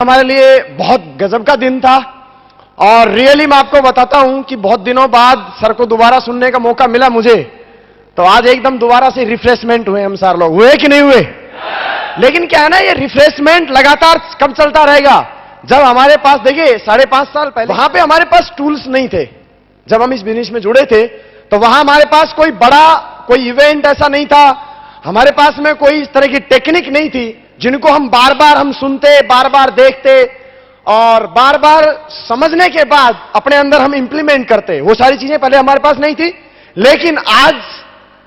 हमारे लिए बहुत गजब का दिन था और रियली मैं आपको बताता हूं कि बहुत दिनों बाद सर को दोबारा सुनने का मौका मिला मुझे, तो आज एकदम दोबारा से रिफ्रेशमेंट हुए हम सारे लोग। हुए कि नहीं हुए? लेकिन क्या है ना, ये रिफ्रेशमेंट लगातार कब चलता रहेगा? जब हमारे पास, देखिए 5.5 साल पहले वहां पे हमारे पास टूल्स नहीं थे। जब हम इस बिजनेस में जुड़े थे तो वहां हमारे पास कोई बड़ा कोई इवेंट ऐसा नहीं था, हमारे पास में कोई इस तरह की टेक्निक नहीं थी जिनको हम बार बार हम सुनते, बार बार देखते और बार बार समझने के बाद अपने अंदर हम इंप्लीमेंट करते। वो सारी चीजें पहले हमारे पास नहीं थी। लेकिन आज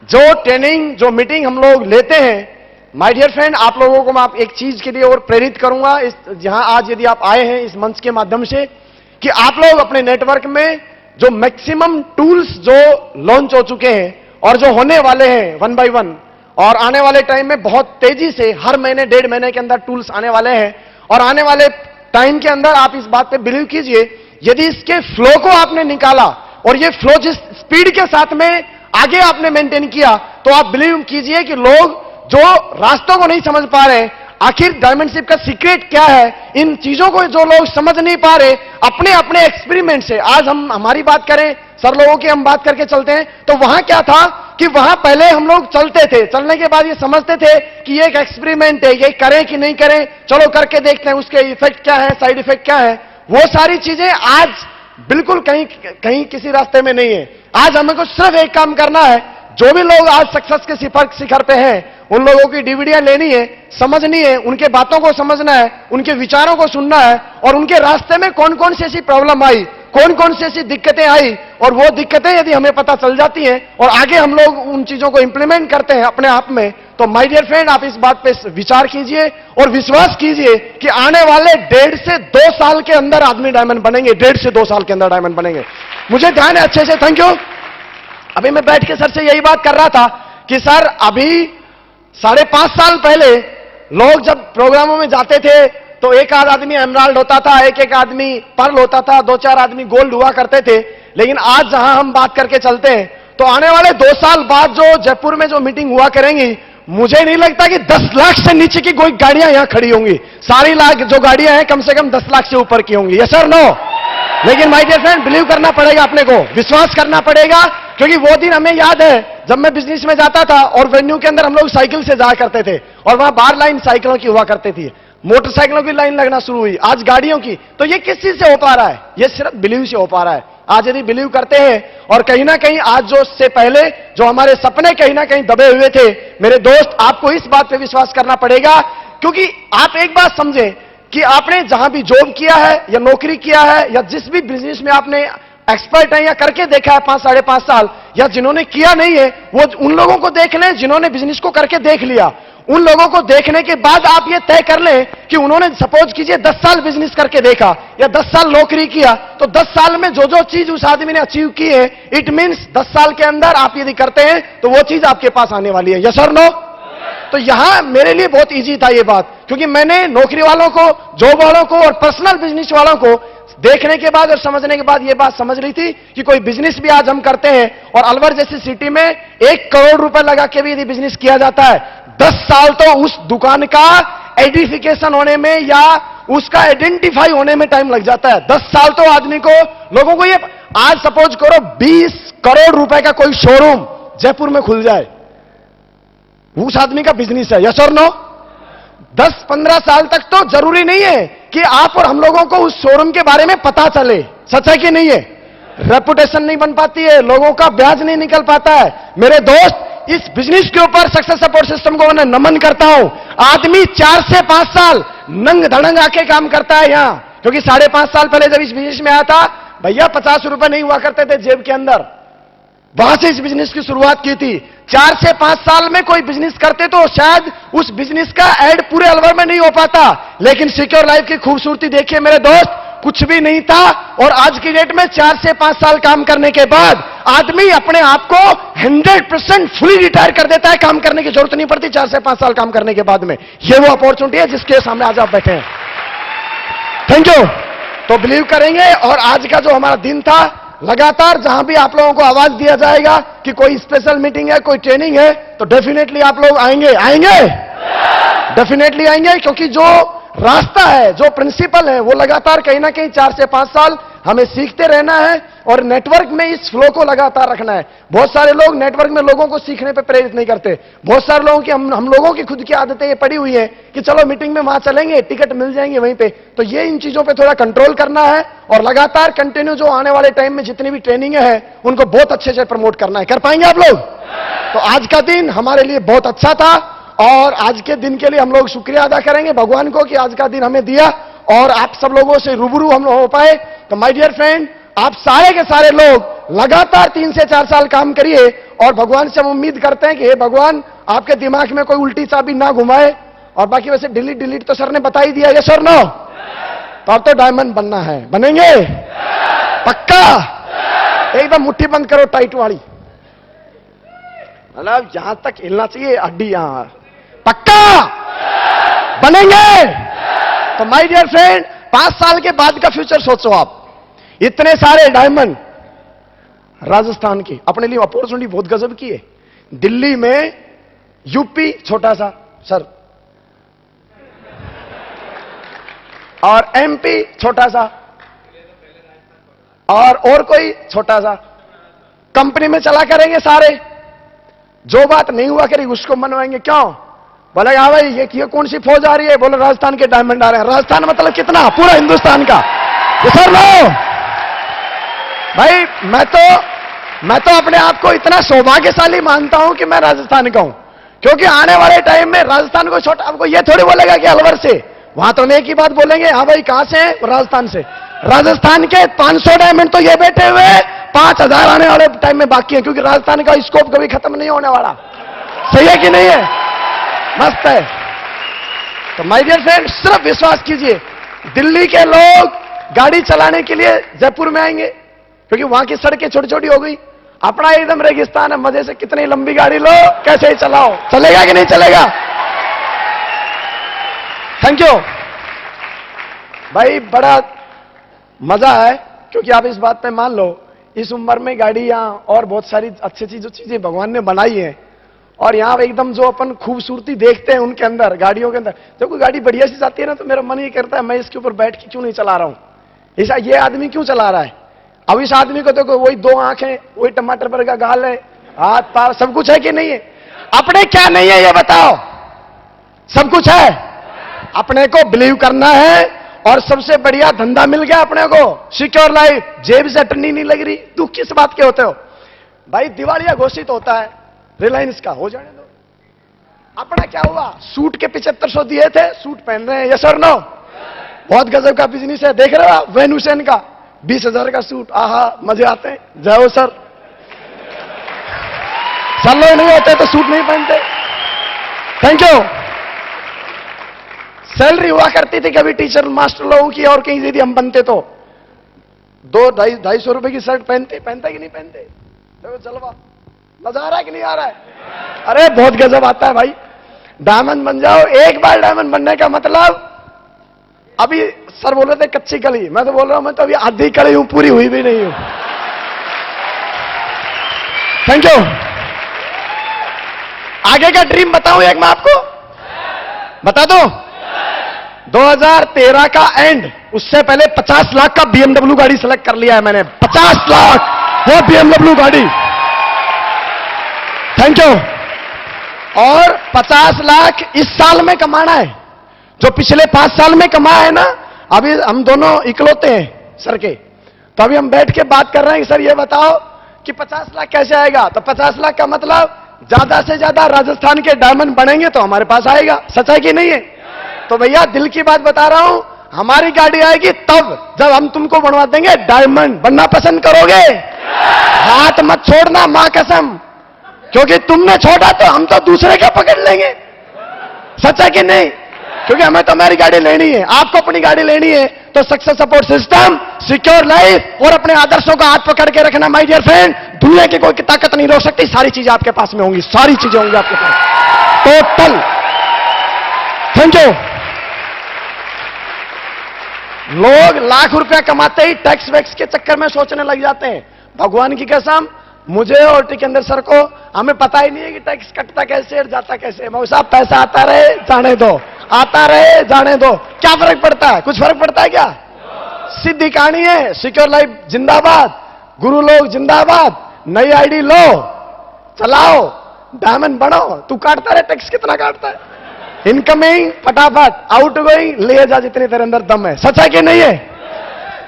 जो ट्रेनिंग, जो मीटिंग हम लोग लेते हैं, माय डियर फ्रेंड, आप लोगों को मैं एक चीज के लिए और प्रेरित करूंगा, इस जहां आज यदि आप आए हैं इस मंच के माध्यम से, कि आप लोग अपने नेटवर्क में जो मैक्सिमम टूल्स जो लॉन्च हो चुके हैं और जो होने वाले हैं 1 by 1, और आने वाले टाइम में बहुत तेजी से हर महीने 1.5 महीने के अंदर टूल्स आने वाले हैं, और आने वाले टाइम के अंदर आप इस बात पे बिलीव कीजिए, यदि इसके फ्लो को आपने निकाला और ये फ्लो जिस स्पीड के साथ में आगे आपने मेंटेन किया, तो आप बिलीव कीजिए कि लोग जो रास्तों को नहीं समझ पा रहे, आखिर डायमंडशिप का सीक्रेट क्या है, इन चीजों को जो लोग समझ नहीं पा रहे अपने अपने एक्सपेरिमेंट से, आज हम हमारी बात करें, सर लोगों की हम बात करके चलते हैं, तो वहां क्या था कि वहां पहले हम लोग चलते थे, चलने के बाद ये समझते थे कि ये एक एक्सपेरिमेंट है, ये करें कि नहीं करें, चलो करके देखते हैं उसके इफेक्ट क्या है, साइड इफेक्ट क्या है। वो सारी चीजें आज बिल्कुल कहीं कहीं किसी रास्ते में नहीं है। आज हमें को सिर्फ एक काम करना है, जो भी लोग आज सक्सेस के शिखर पे हैं, उन लोगों की डीवीडियां लेनी है, समझनी है, उनके बातों को समझना है, उनके विचारों को सुनना है, और उनके रास्ते में कौन कौन सी ऐसी प्रॉब्लम आई, कौन कौन सी ऐसी दिक्कतें आई, और वो दिक्कतें यदि हमें पता चल जाती हैं और आगे हम लोग उन चीजों को इंप्लीमेंट करते हैं अपने आप में, तो माय डियर फ्रेंड, आप इस बात पे विचार कीजिए और विश्वास कीजिए कि आने वाले 1.5 से 2 साल के अंदर आदमी डायमंड बनेंगे। 1.5 से 2 साल के अंदर डायमंड बनेंगे। मुझे ध्यान है अच्छे से, थैंक यू। अभी मैं बैठ के सर से यही बात कर रहा था कि सर अभी 5.5 साल पहले लोग जब प्रोग्रामों में जाते थे तो एक आध आदमी एमराल्ड होता था, एक आदमी पर्ल होता था, 2-4 आदमी गोल्ड हुआ करते थे। लेकिन आज जहां हम बात करके चलते हैं, तो आने वाले 2 साल बाद जो जयपुर में जो मीटिंग हुआ करेंगी, मुझे नहीं लगता कि 10 लाख से नीचे की कोई गाड़ियां यहां खड़ी होंगी। सारी लाख जो गाड़ियां हैं कम से कम 10 लाख से ऊपर की होंगी। Yes sir, no? लेकिन माय डियर फ्रेंड, बिलीव करना पड़ेगा, अपने को विश्वास करना पड़ेगा, क्योंकि वो दिन हमें याद है जब मैं बिजनेस में जाता था और वेन्यू के अंदर हम लोग साइकिल से जाया करते थे और वहां बाहर लाइन साइकिलों की हुआ करती थी, मोटरसाइकिलों की लाइन लगना शुरू हुई, आज गाड़ियों की। तो ये किस चीज से हो पा रहा है? ये सिर्फ बिलीव से हो पा रहा है। आज यदि बिलीव करते हैं, और कहीं ना कहीं आज जो से पहले जो हमारे सपने कहीं ना कहीं दबे हुए थे, मेरे दोस्त, आपको इस बात पे विश्वास करना पड़ेगा, क्योंकि आप एक बात समझे कि आपने जहां भी जॉब किया है या नौकरी किया है या जिस भी बिजनेस में आपने एक्सपर्ट है या करके देखा है 5-5.5 साल, या जिन्होंने किया नहीं है वो उन लोगों को देख लें जिन्होंने बिजनेस को करके देख लिया। उन लोगों को देखने के बाद आप ये तय कर लें कि उन्होंने सपोज कीजिए 10 साल बिजनेस करके देखा या 10 साल नौकरी किया, तो 10 साल में जो जो चीज उस आदमी ने अचीव की है, इट मींस 10 साल के अंदर आप यदि करते हैं तो वो चीज आपके पास आने वाली है। यस और नो? तो यहां मेरे लिए बहुत इजी था ये बात, क्योंकि मैंने नौकरी वालों को, जॉब वालों को और पर्सनल बिजनेस वालों को देखने के बाद और समझने के बाद ये बात समझ ली थी कि कोई बिजनेस भी आज हम करते हैं और अलवर जैसी सिटी में 1 करोड़ रुपए लगा के भी यदि बिजनेस किया जाता है, 10 साल तो उस दुकान का एडिफिकेशन होने में या उसका आइडेंटिफाई होने में टाइम लग जाता है। 10 साल तो आदमी को, लोगों को, ये आज सपोज करो 20 करोड़ रुपए का कोई शोरूम जयपुर में खुल जाए, उस आदमी का बिजनेस है। यस और नो? 10-15 साल तक तो जरूरी नहीं है कि आप और हम लोगों को उस शोरूम के बारे में पता चले। सच है कि नहीं है? रेपुटेशन नहीं बन पाती है, लोगों का ब्याज नहीं निकल पाता है। मेरे दोस्त, इस बिजनेस के ऊपर सक्सेस सपोर्ट सिस्टम को मैं नमन करता हूं। आदमी 4 से 5 साल नंग धड़ंग आके काम करता है यहां, क्योंकि 5.5 साल पहले जब इस बिजनेस में आया था, भैया 50 रुपए नहीं हुआ करते थे जेब के अंदर, वहां से इस बिजनेस की शुरुआत की थी। 4 से 5 साल में कोई बिजनेस करते तो शायद उस बिजनेस का ऐड पूरे अलवर में नहीं हो पाता, लेकिन सिक्योर लाइफ की खूबसूरती देखिए मेरे दोस्त, कुछ भी नहीं था, और आज की डेट में 4 से 5 साल काम करने के बाद आदमी अपने आप को 100% फुली रिटायर कर देता है। काम करने की जरूरत नहीं पड़ती 4 से 5 साल काम करने के बाद में। यह वो अपॉर्चुनिटी है जिसके सामने आज आप बैठे हैं। Thank you. तो बिलीव करेंगे, और आज का जो हमारा दिन था, लगातार जहां भी आप लोगों को आवाज दिया जाएगा कि कोई स्पेशल मीटिंग है, कोई ट्रेनिंग है, तो डेफिनेटली आप लोग आएंगे। डेफिनेटली आएंगे, क्योंकि जो रास्ता है, जो प्रिंसिपल है, वो लगातार कहीं ना कहीं 4 से 5 साल हमें सीखते रहना है और नेटवर्क में इस फ्लो को लगातार रखना है। बहुत सारे लोग नेटवर्क में लोगों को सीखने पे प्रेरित नहीं करते। बहुत सारे लोगों की हम लोगों की खुद की आदतें ये पड़ी हुई हैं कि चलो मीटिंग में वहां चलेंगे, टिकट मिल जाएंगे वहीं पे। तो ये इन चीजों पे थोड़ा कंट्रोल करना है और लगातार कंटिन्यू जो आने वाले टाइम में जितनी भी ट्रेनिंग है उनको बहुत अच्छे से प्रमोट करना है। कर पाएंगे आप लोग? तो आज का दिन हमारे लिए बहुत अच्छा था और आज के दिन के लिए हम लोग शुक्रिया अदा करेंगे भगवान को कि आज का दिन हमें दिया और आप सब लोगों से रूबरू हम हो पाए। तो माय डियर फ्रेंड, आप सारे के सारे लोग लगातार 3 से 4 साल काम करिए और भगवान से हम उम्मीद करते हैं कि हे भगवान, आपके दिमाग में कोई उल्टी चाबी ना घुमाए। और बाकी वैसे डिलीट तो सर ने बता ही दिया, ये सर नो। तो अब तो डायमंड बनना है, बनेंगे पक्का? एकदम मुट्ठी बंद करो टाइट वाली, मतलब यहां तक हिलना चाहिए हड्डी, यहां पक्का बनेंगे। तो माय डियर फ्रेंड, 5 साल के बाद का फ्यूचर सोचो आप। इतने सारे डायमंड राजस्थान की अपने लिए अपॉर्चुनिटी बहुत गजब की है। दिल्ली में, यूपी छोटा सा सर, और एमपी छोटा सा, और कोई छोटा सा। कंपनी में चला करेंगे सारे, जो बात नहीं हुआ करेगी उसको मनवाएंगे। क्यों? बोले हाँ भाई, ये कौन सी फौज आ रही है? बोले राजस्थान के डायमंड आ रहे हैं। राजस्थान मतलब कितना? पूरा हिंदुस्तान का। ये सर लो भाई, मैं तो अपने आप को इतना सौभाग्यशाली मानता हूं कि मैं राजस्थान का हूं, क्योंकि आने वाले टाइम में राजस्थान को छोटा, आपको ये थोड़ी बोलेगा कि अलवर से, वहां तो एक ही बात बोलेंगे, हाँ भाई कहां से हैं? राजस्थान से। राजस्थान के 500 डायमंड तो ये बैठे हुए 5000 आने वाले टाइम में बाकी है, क्योंकि राजस्थान का स्कोप कभी खत्म नहीं होने वाला। सही है कि नहीं है? मस्त है। तो माय डियर फ्रेंड, सिर्फ विश्वास कीजिए, दिल्ली के लोग गाड़ी चलाने के लिए जयपुर में आएंगे, क्योंकि वहां की सड़कें छोटी छोटी हो गई। अपना एकदम रेगिस्तान है, मजे से कितनी लंबी गाड़ी लो, कैसे ही चलाओ, चलेगा कि नहीं चलेगा? थैंक यू भाई, बड़ा मजा है, क्योंकि आप इस बात पे मान लो, इस उम्र में गाड़ियां और बहुत सारी अच्छी चीजें भगवान ने बनाई हैं, और यहां एकदम जो अपन खूबसूरती देखते हैं उनके अंदर, गाड़ियों के अंदर, जब कोई गाड़ी बढ़िया सी जाती है ना, तो मेरा मन ये करता है मैं इसके ऊपर बैठ के क्यों नहीं चला रहा हूं। ऐसा ये आदमी क्यों चला रहा है? अब इस आदमी को देखो, वही 2 आंखें, वही टमाटर पर का गाल है, हाथ पांव सब कुछ है कि नहीं है? अपने क्या नहीं है ये बताओ? सब कुछ है। अपने को बिलीव करना है और सबसे बढ़िया धंधा मिल गया अपने को, सिक्योर लाइफ, जेब से अटनी नहीं लग रही। दुख किस बात के होते हो भाई? दिवालिया घोषित होता है रिलायंस का, हो जाने दो। अपना क्या हुआ? सूट के 7500 दिए थे, सूट पहन रहे हैं, यस और नो? बहुत गजब का बिजनेस है। देख रहे हो आप वेनुसेन का 20,000 का सूट, आहा मजे आते हैं। जाओ सर, लोग नहीं होते तो सूट नहीं पहनते। Thank you. सैलरी हुआ करती थी कभी टीचर मास्टर लोगों की, और कहीं यदि हम बनते तो 200-250 रुपए की शर्ट पहनते कि नहीं पहनते? देखो जलवा, मजा आ रहा है कि नहीं आ रहा है? अरे बहुत गजब आता है भाई। डायमंड बन जाओ। एक बार डायमंड बनने का मतलब, अभी सर बोल रहे थे कच्ची कली, मैं तो बोल रहा हूं मैं तो अभी आधी कली हूं, पूरी हुई भी नहीं हूं। Thank you. आगे का ड्रीम बताऊं एक मैं आपको, बता दो। 2013 का एंड, उससे पहले 50 लाख का BMW गाड़ी सेलेक्ट कर लिया है मैंने। 50 लाख वो BMW गाड़ी। Thank you. और 50 लाख इस साल में कमाना है, जो पिछले 5 साल में कमाया है ना। अभी हम दोनों इकलौते हैं सर के, तो अभी हम बैठ के बात कर रहे हैं कि सर ये बताओ कि 50 लाख कैसे आएगा? तो 50 लाख का मतलब ज्यादा से ज्यादा राजस्थान के डायमंड बनेंगे तो हमारे पास आएगा। सच है कि नहीं है? तो भैया दिल की बात बता रहा हूं, हमारी गाड़ी आएगी तब जब हम तुमको बनवा देंगे डायमंड। बनना पसंद करोगे? हाथ मत छोड़ना, मां कसम, क्योंकि तुमने छोड़ा तो हम तो दूसरे का पकड़ लेंगे। सच है कि नहीं? क्योंकि हमें तो हमारी गाड़ी लेनी है, आपको अपनी गाड़ी लेनी है, तो success support system, secure life और अपने आदर्शों का हाथ पकड़ के रखना माय डियर फ्रेंड। दुनिया की कोई ताकत नहीं रोक सकती, सारी चीजें आपके पास में होंगी, सारी चीजें होंगी आपके पास टोटल। Thank you. लोग लाख रुपया कमाते ही टैक्स वैक्स के चक्कर में सोचने लग जाते हैं। भगवान की कसम, मुझे और टिकेंद्र सर को हमें पता ही नहीं है कि टैक्स कटता कैसे और जाता कैसे। मौसा साहब पैसा आता रहे, जाने दो, आता रहे, जाने दो, क्या फर्क पड़ता है? कुछ फर्क पड़ता है क्या? सीधी कहानी है। सिक्योर लाइफ जिंदाबाद, गुरु लोग जिंदाबाद, नई आईडी लो, चलाओ, डायमंड बनाओ। तू काटता रहे टैक्स, कितना काटता है? इनकमिंग फटाफट, आउट गोइंग ले जा जितने तेरे अंदर दम है। सच है कि नहीं है?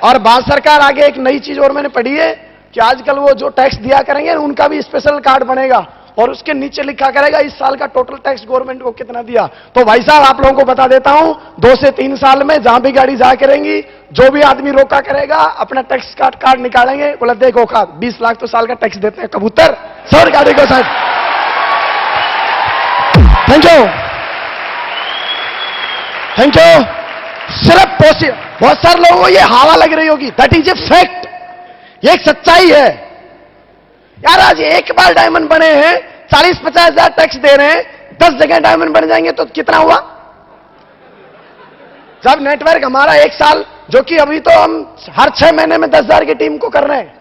और भारत सरकार आगे एक नई चीज और मैंने पढ़ी है कि आजकल वो जो टैक्स दिया करेंगे उनका भी स्पेशल कार्ड बनेगा और उसके नीचे लिखा करेगा इस साल का टोटल टैक्स गवर्नमेंट को कितना दिया। तो भाई साहब आप लोगों को बता देता हूं, 2 से 3 साल में जहां भी गाड़ी जा करेंगी, जो भी आदमी रोका करेगा अपना टैक्स कार्ड निकालेंगे, बोला देखो खा 20 लाख तो साल का टैक्स देते हैं कबूतर, सर गाड़ी को साहब। Thank you, thank you. सिर्फ बहुत सारे लोगों को ये हवा लग रही होगी, दैट इज ए फैक्ट, ये एक सच्चाई है यार। आज एक बार डायमंड बने हैं, 40-50 हजार टैक्स दे रहे हैं, 10 जगह डायमंड बन जाएंगे तो कितना हुआ? जब नेटवर्क हमारा 1 साल, जो कि अभी तो हम हर 6 महीने में 10,000 की टीम को कर रहे हैं,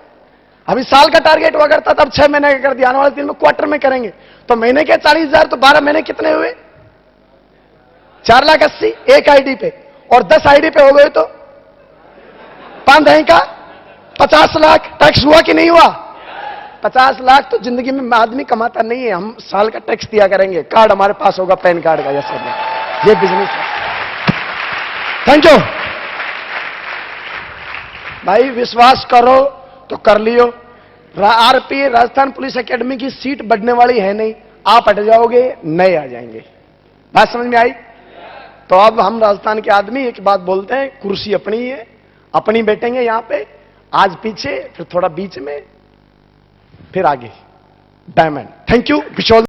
अभी साल का टारगेट हुआ करता तब 6 महीने का कर दिया, आने वाले 3 में क्वार्टर में करेंगे, तो महीने के 40,000 तो 12 महीने कितने हुए? 4,80,000 एक आईडी पे, और 10 आईडी पे हो गए तो 5 का 50 लाख टैक्स हुआ कि नहीं हुआ? 50 लाख तो जिंदगी में आदमी कमाता नहीं है, हम साल का टैक्स दिया करेंगे, कार्ड हमारे पास होगा पैन कार्ड का, ये बिजनेस है। थैंक यू भाई, विश्वास करो तो कर लियो। आरपी राजस्थान पुलिस एकेडमी की सीट बढ़ने वाली है नहीं, आप हट जाओगे नए आ जाएंगे। बात समझ में आई? तो अब हम राजस्थान के आदमी एक बात बोलते हैं, कुर्सी अपनी है, अपनी बैठेंगे यहां पे, आज पीछे फिर थोड़ा बीच में फिर आगे, diamond. Thank you, wish all